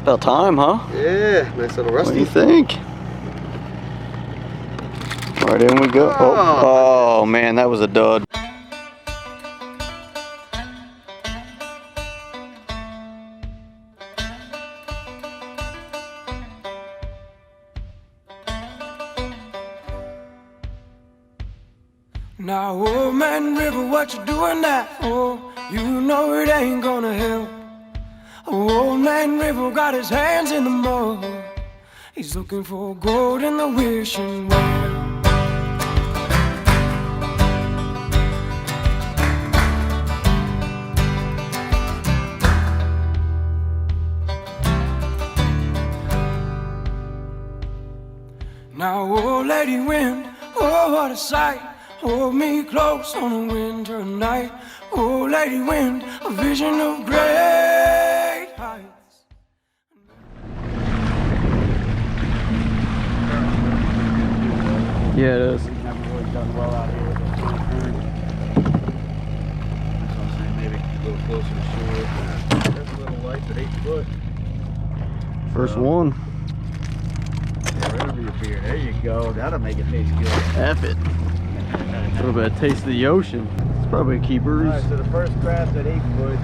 About time, huh? Yeah, nice little rusty. What do you think? Right in we go. Oh man, that was a dud. Now, old man River, what you doing that for? You know it ain't gonna help. Old man River got his hands in the mud. He's looking for gold in the wishing well. Now, old lady wind, oh what a sight. Hold me close on a winter night. Oh lady wind, a vision of great heights. Yeah, it is. We haven't really done well out here with this current. That's what I'm saying, maybe a little closer to shore. That's a little light, but 8 foot. First one. Yeah, right over your beer. There you go. That'll make it taste good. F it. A little bit of taste of the ocean. It's probably a keeper. Alright, so the first crab's at 8 foot.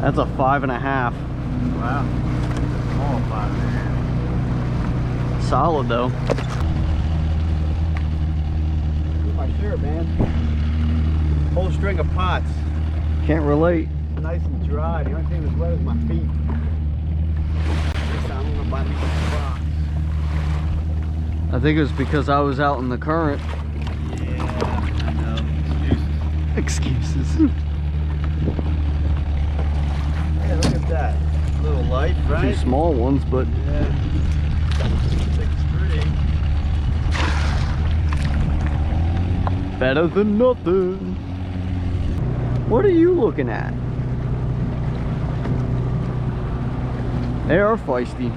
That's a 5.5. Wow. Small 5.5. Solid though. Look at my shirt, man. Whole string of pots. Can't relate. Nice and dry. The only thing that's wet is my feet. I'm gonna buy me some Crocs. I think it was because I was out in the current. Yeah, I know. Excuses. Hey, look at that. A little light, right? Two small ones, but yeah. 6'3". better than nothing. What are you looking at? They are feisty.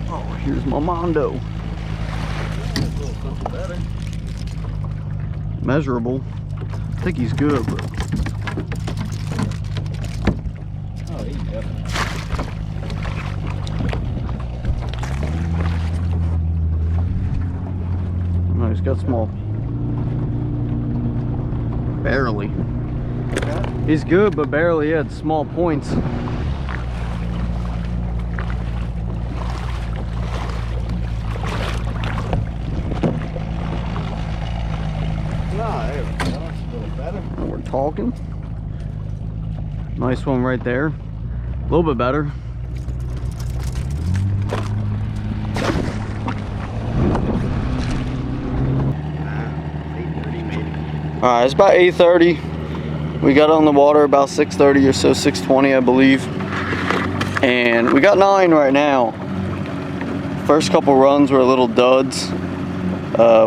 Oh, here's my Mondo. Better. Measurable. I think he's good, but Oh, he's definitely. no, he's got small. Barely. He's good, but barely. He had small points. There we go. That's a little better. And we're talking. Nice one right there. A little bit better. Alright, it's about 8:30. We got on the water about 6:30 or so, 6:20 I believe. And we got 9 right now. First couple runs were little duds.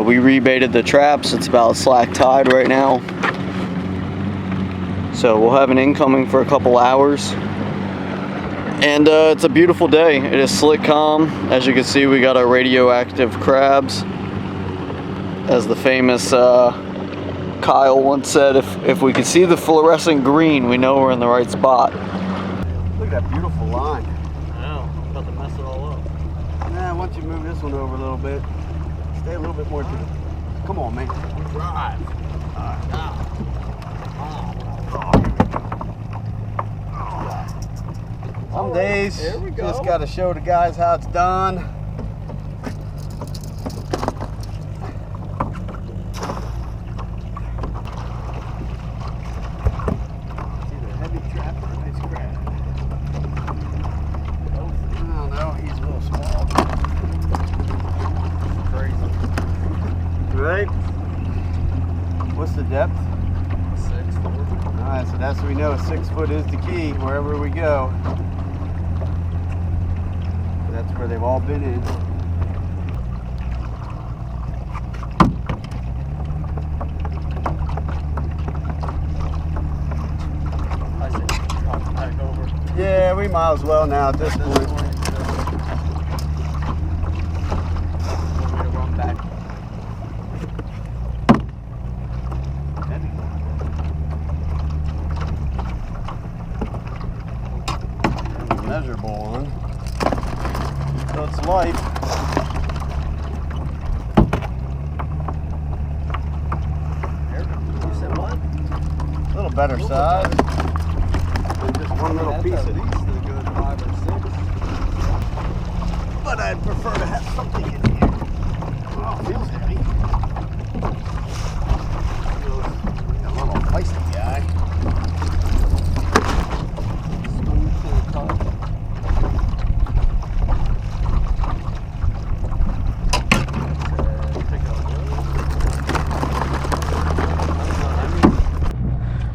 We rebaited the traps. It's about slack tide right now. So we'll have an incoming for a couple hours. And it's a beautiful day. It is slick calm. As you can see, we got our radioactive crabs. As the famous Kyle once said, if we could see the fluorescent green, we know we're in the right spot. Look at that beautiful line. I know, I'm about to mess it all up. Nah, once you move this one over a little bit, stay a little bit more to the... Come on, man. Drive. Some days, just got to show the guys how it's done. Right? What's the depth? 6 4. Alright, so that's what we know. 6 foot is the key wherever we go. That's where they've all been in. We might as well now at this point. Measurable one. So it's light. You said what? A little better size. Just one little piece of these. Good 5 or 6. But I'd prefer to have something in here. Oh, it feels heavy. Feels a little feisty guy.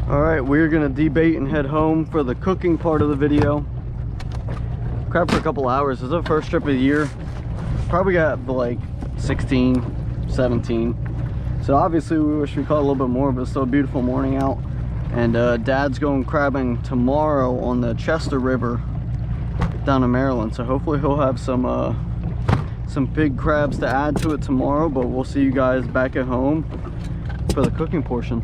Alright, we're gonna debait and head home for the cooking part of the video. Crab for a couple hours. This is the first trip of the year. Probably got like 16, 17. So obviously we wish we caught a little bit more, but it's still a beautiful morning out. And Dad's going crabbing tomorrow on the Chester River down in Maryland. So hopefully he'll have some big crabs to add to it tomorrow, but we'll see you guys back at home for the cooking portion.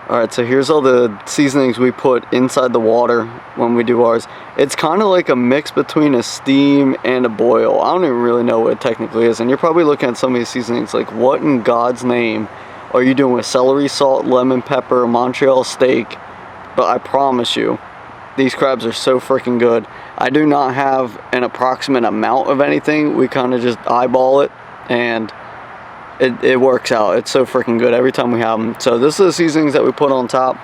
Alright, so here's all the seasonings we put inside the water when we do ours. It's kind of like a mix between a steam and a boil. I don't even really know what it technically is. And you're probably looking at some of these seasonings like, what in God's name are you doing with celery salt, lemon pepper, Montreal steak? But I promise you, these crabs are so freaking good. I do not have an approximate amount of anything. We kind of just eyeball it, and it works out. It's so freaking good every time we have them. So this is the seasonings that we put on top.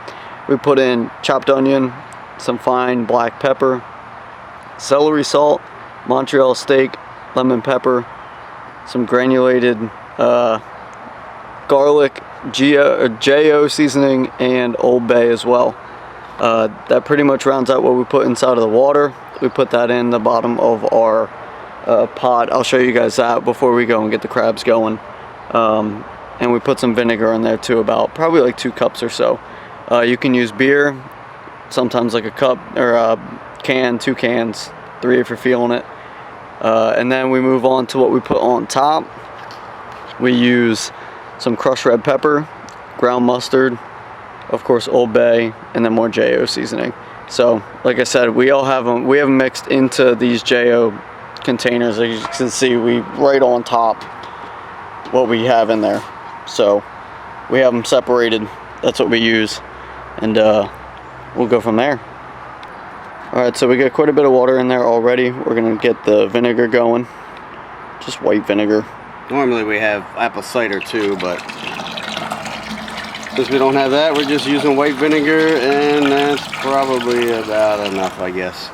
We put in chopped onion, some fine black pepper, celery salt, Montreal steak, lemon pepper, some granulated garlic, JO seasoning, and Old Bay as well. That pretty much rounds out what we put inside of the water. We put that in the bottom of our pot. I'll show you guys that before we go and get the crabs going. And we put some vinegar in there too, about probably like 2 cups or so. You can use beer, sometimes like a cup or a can, 2 cans, 3 if you're feeling it. And then we move on to what we put on top. We use some crushed red pepper, ground mustard, of course Old Bay, and then more JO seasoning. So like I said, we have them mixed into these JO containers. As you can see, we right on top what we have in there. So we have them separated. That's what we use, and we'll go from there. Alright, so we got quite a bit of water in there already. We're gonna get the vinegar going, just white vinegar. Normally we have apple cider too, but since we don't have that, we're just using white vinegar, and that's probably about enough, I guess.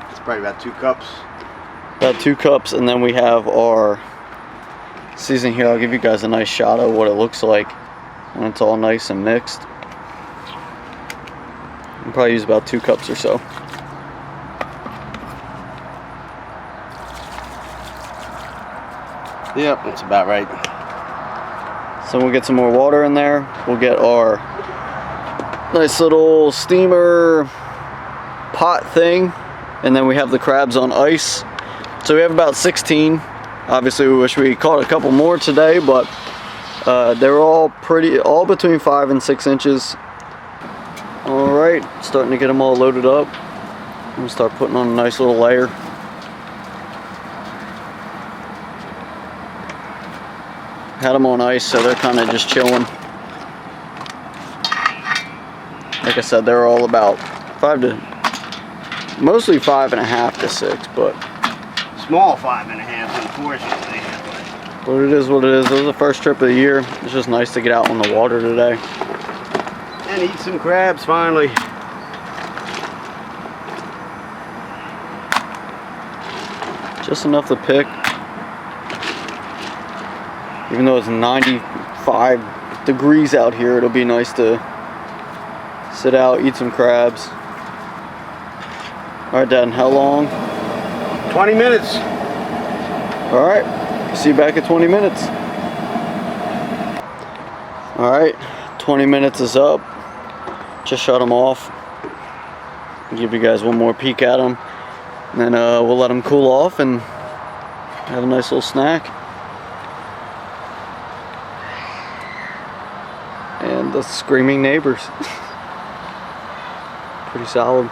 It's probably about 2 cups. About 2 cups, and then we have our seasoning here. I'll give you guys a nice shot of what it looks like when it's all nice and mixed. We'll probably use about 2 cups or so. Yep, that's about right. So we'll get some more water in there. We'll get our nice little steamer pot thing, and then we have the crabs on ice. So we have about 16. Obviously we wish we caught a couple more today, but they're all between 5 and 6 inches. Alright, starting to get them all loaded up. I'm gonna start putting on a nice little layer. Had them on ice, so they're kind of just chilling. Like I said, they're all about mostly 5.5 to 6, but small 5.5, unfortunately. But it is what it is. This is the first trip of the year. It's just nice to get out on the water today and eat some crabs finally. Just enough to pick. Even though it's 95 degrees out here, it'll be nice to sit out, eat some crabs. Alright, Dad, and how long? 20 minutes. Alright, see you back at 20 minutes. Alright, 20 minutes is up. Just shut them off. Give you guys one more peek at them, and then we'll let them cool off and have a nice little snack. And the screaming neighbors. Pretty solid.